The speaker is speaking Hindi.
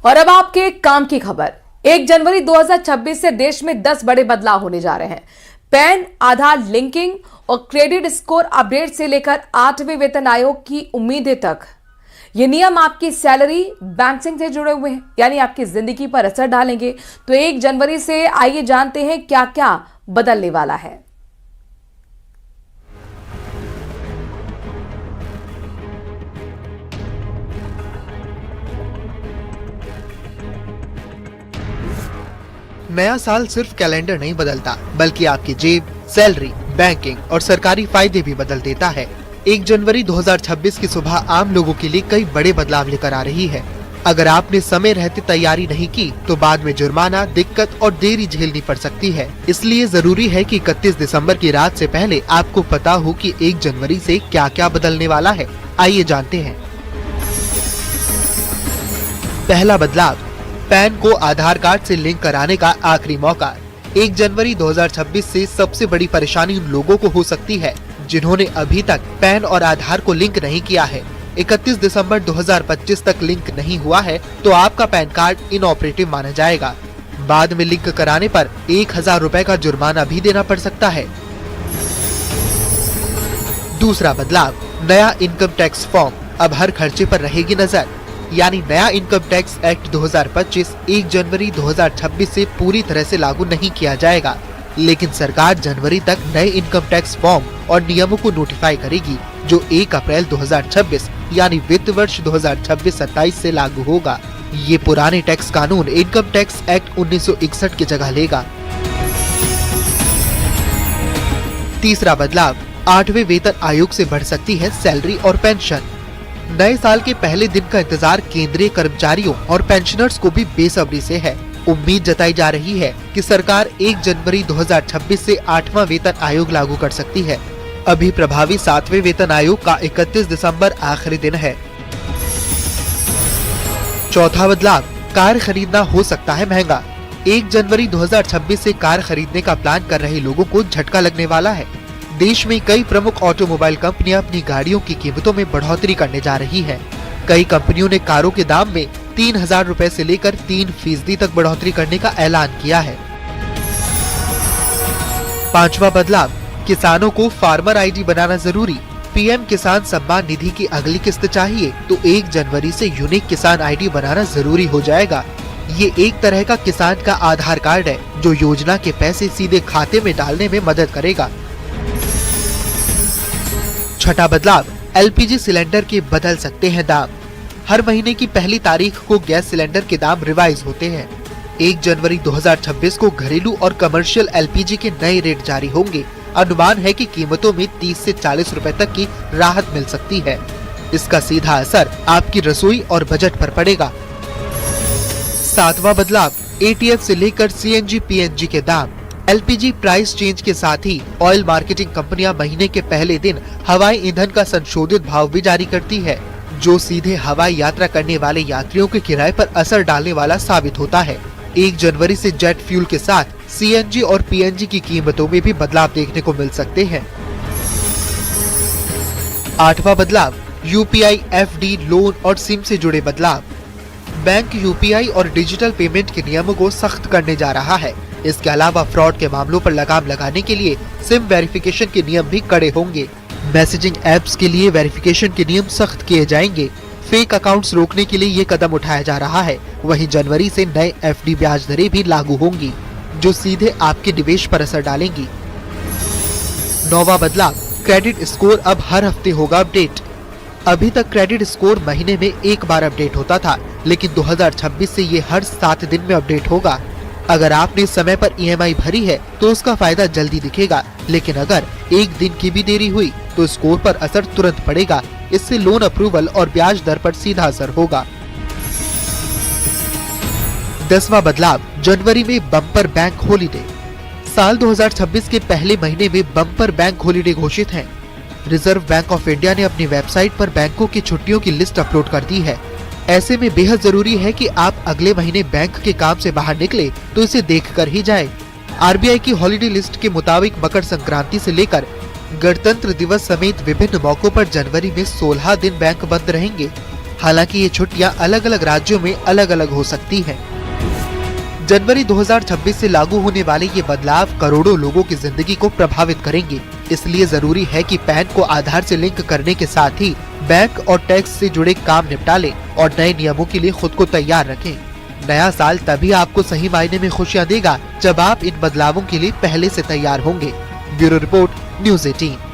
और अब आपके काम की खबर। 1 जनवरी 2026 से देश में 10 बड़े बदलाव होने जा रहे हैं। पैन, आधार लिंकिंग और क्रेडिट स्कोर अपडेट से लेकर 8वें वेतन आयोग की उम्मीदें तक, ये नियम आपकी सैलरी बैंकिंग से जुड़े हुए हैं, यानी आपकी जिंदगी पर असर डालेंगे। तो 1 जनवरी से आइए जानते हैं क्या क्या बदलने वाला है। नया साल सिर्फ कैलेंडर नहीं बदलता, बल्कि आपकी जेब, सैलरी, बैंकिंग और सरकारी फायदे भी बदल देता है। 1 जनवरी 2026 की सुबह आम लोगों के लिए कई बड़े बदलाव लेकर आ रही है। अगर आपने समय रहते तैयारी नहीं की तो बाद में जुर्माना, दिक्कत और देरी झेलनी पड़ सकती है। इसलिए जरूरी है कि 31 दिसंबर की रात से पहले आपको पता हो कि 1 जनवरी से क्या क्या बदलने वाला है। आइए जानते हैं। पहला बदलाव, पैन को आधार कार्ड से लिंक कराने का आखिरी मौका। 1 जनवरी 2026 से सबसे बड़ी परेशानी उन लोगों को हो सकती है जिन्होंने अभी तक पैन और आधार को लिंक नहीं किया है। 31 दिसंबर 2025 तक लिंक नहीं हुआ है तो आपका पैन कार्ड इनऑपरेटिव माना जाएगा। बाद में लिंक कराने पर 1000 रुपए का जुर्माना भी देना पड़ सकता है। दूसरा बदलाव, नया इनकम टैक्स फॉर्म अब हर खर्चे पर रहेगी नजर। यानी नया इनकम टैक्स एक्ट 2025 1 जनवरी 2026 से पूरी तरह से लागू नहीं किया जाएगा, लेकिन सरकार जनवरी तक नए इनकम टैक्स फॉर्म और नियमों को नोटिफाई करेगी जो 1 अप्रैल 2026 यानी वित्त वर्ष 2026-27 से लागू होगा। ये पुराने टैक्स कानून इनकम टैक्स एक्ट 1961 की जगह लेगा। तीसरा बदलाव, 8वें वेतन आयोग से बढ़ सकती है सैलरी और पेंशन। नए साल के पहले दिन का इंतजार केंद्रीय कर्मचारियों और पेंशनर्स को भी बेसब्री से है। उम्मीद जताई जा रही है कि सरकार 1 जनवरी 2026 से 8वां वेतन आयोग लागू कर सकती है। अभी प्रभावी 7वें वेतन आयोग का 31 दिसंबर आखिरी दिन है। चौथा बदलाव, कार खरीदना हो सकता है महंगा। 1 जनवरी 2026 से कार खरीदने का प्लान कर रहे लोगों को झटका लगने वाला है। देश में कई प्रमुख ऑटोमोबाइल कंपनियां अपनी गाड़ियों की कीमतों में बढ़ोतरी करने जा रही हैं। कई कंपनियों ने कारों के दाम में 3000 रुपए से लेकर 3% तक बढ़ोतरी करने का ऐलान किया है। पांचवा बदलाव, किसानों को फार्मर आईडी बनाना जरूरी। पीएम किसान सम्मान निधि की अगली किस्त चाहिए तो 1 जनवरी से यूनिक किसान आईडी बनाना जरूरी हो जाएगा। ये एक तरह का किसान का आधार कार्ड है जो योजना के पैसे सीधे खाते में डालने में मदद करेगा। छठा बदलाव, एलपीजी सिलेंडर के बदल सकते हैं दाम। हर महीने की पहली तारीख को गैस सिलेंडर के दाम रिवाइज होते हैं। 1 जनवरी 2026 को घरेलू और कमर्शियल एलपीजी के नए रेट जारी होंगे। अनुमान है कि कीमतों में 30 से 40 रुपए तक की राहत मिल सकती है। इसका सीधा असर आपकी रसोई और बजट पर पड़ेगा। सातवां बदलाव, एटीएफ से लेकर सीएनजी पीएनजी के दाम। एलपीजी प्राइस चेंज के साथ ही ऑयल मार्केटिंग कंपनियां महीने के पहले दिन हवाई ईंधन का संशोधित भाव भी जारी करती है, जो सीधे हवाई यात्रा करने वाले यात्रियों के किराए पर असर डालने वाला साबित होता है। 1 जनवरी से जेट फ्यूल के साथ सीएनजी और पीएनजी की कीमतों में भी बदलाव देखने को मिल सकते हैं। आठवां बदलाव, यूपीआई, एफडी, लोन और सिम से जुड़े बदलाव। बैंक यूपीआई और डिजिटल पेमेंट के नियमों को सख्त करने जा रहा है। इसके अलावा फ्रॉड के मामलों पर लगाम लगाने के लिए सिम वेरिफिकेशन के नियम भी कड़े होंगे। मैसेजिंग एप्स के लिए वेरिफिकेशन के नियम सख्त किए जाएंगे। फेक अकाउंट्स रोकने के लिए ये कदम उठाया जा रहा है। वहीं जनवरी से नए एफडी ब्याज दरें भी लागू होंगी जो सीधे आपके निवेश पर असर डालेंगी। नौवां बदलाव, क्रेडिट स्कोर अब हर हफ्ते होगा अपडेट। अभी तक क्रेडिट स्कोर महीने में एक बार अपडेट होता था, लेकिन 2026 से ये हर 7 दिन में अपडेट होगा। अगर आपने समय पर ईएमआई भरी है तो उसका फायदा जल्दी दिखेगा, लेकिन अगर 1 दिन की भी देरी हुई तो स्कोर पर असर तुरंत पड़ेगा। इससे लोन अप्रूवल और ब्याज दर पर सीधा असर होगा। 10वां बदलाव, जनवरी में बम्पर बैंक हॉलिडे। साल 2026 के पहले महीने में बम्पर बैंक हॉलिडे घोषित है। रिजर्व बैंक ऑफ इंडिया ने अपनी वेबसाइट पर बैंकों की छुट्टियों की लिस्ट अपलोड कर दी है। ऐसे में बेहद जरूरी है कि आप अगले महीने बैंक के काम से बाहर निकले तो इसे देखकर ही जाएं। आरबीआई की हॉलिडे लिस्ट के मुताबिक मकर संक्रांति से लेकर गणतंत्र दिवस समेत विभिन्न मौकों पर जनवरी में 16 दिन बैंक बंद रहेंगे। हालांकि ये छुट्टियां अलग अलग राज्यों में अलग अलग हो सकती हैं। जनवरी 2026 से लागू होने वाले ये बदलाव करोड़ों लोगों की जिंदगी को प्रभावित करेंगे। इसलिए जरूरी है कि पैन को आधार से लिंक करने के साथ ही बैंक और टैक्स से जुड़े काम निपटा लें और नए नियमों के लिए खुद को तैयार रखें। नया साल तभी आपको सही मायने में खुशियां देगा जब आप इन बदलावों के लिए पहले से तैयार होंगे। Bureau report, news 18।